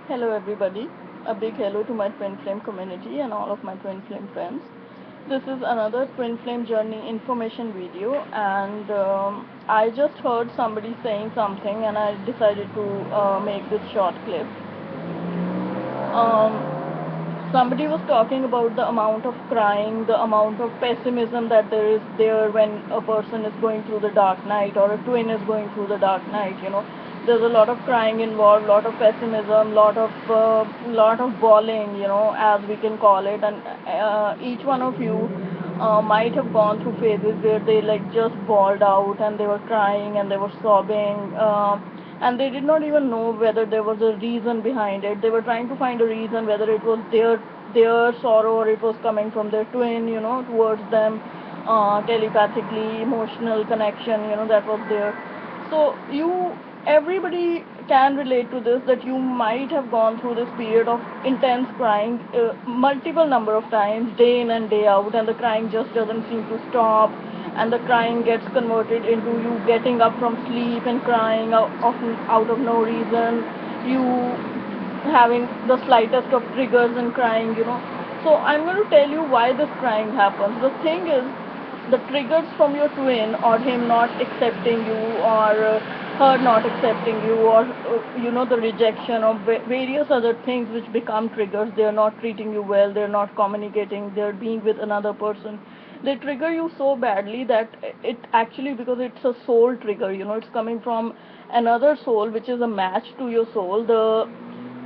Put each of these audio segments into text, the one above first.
Hello everybody. A big hello to my Twin Flame community and all of my Twin Flame friends. This is another Twin Flame journey information video, and I just heard somebody saying something and I decided to make this short clip. Um, Somebody was talking about the amount of crying, the amount of pessimism that there is there when a person is going through the dark night or a twin is going through the dark night. There's a lot of crying involved, lot of pessimism, lot of bawling, as we can call it. And each one of you might have gone through phases where they like just bawled out and they were crying and they were sobbing. And they did not even know whether there was a reason behind it. They were trying to find a reason, whether it was their sorrow or it was coming from their twin, towards them, telepathically, emotional connection, that was there. So everybody can relate to this, that you might have gone through this period of intense crying multiple number of times, day in and day out, and the crying just doesn't seem to stop, and the crying gets converted into you getting up from sleep and crying out of no reason, you having the slightest of triggers and crying. So I'm going to tell you why this crying happens. The thing is, the triggers from your twin, or him not accepting you, or her not accepting you, or the rejection of various other things which become triggers. They're not treating you well, they're not communicating, they're being with another person. They trigger you so badly that it actually, because it's a soul trigger, it's coming from another soul which is a match to your soul. The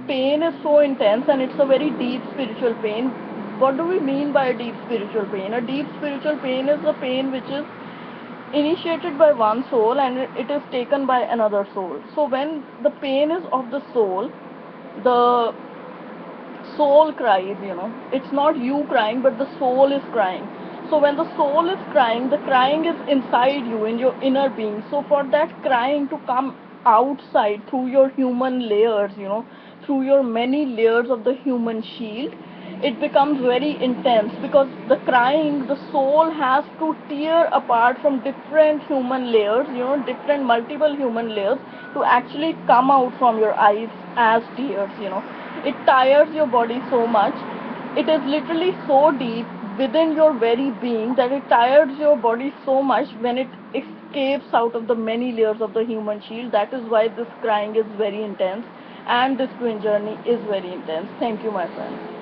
pain is so intense and it's a very deep spiritual pain. What do we mean by a deep spiritual pain? A deep spiritual pain is a pain which is initiated by one soul and it is taken by another soul. So when the pain is of the the soul cries. It's not you crying, but the soul is crying. So when the soul is crying, the crying is inside you, in your inner being. So for that crying to come outside through your human layers, through your many layers of the human shield, it becomes very intense, because the crying, the soul has to tear apart from different human layers, different multiple human layers, to actually come out from your eyes as tears. It tires your body so much. It is literally so deep within your very being that it tires your body so much when it escapes out of the many layers of the human shield. That is why this crying is very intense and this twin journey is very intense. Thank you, my friends.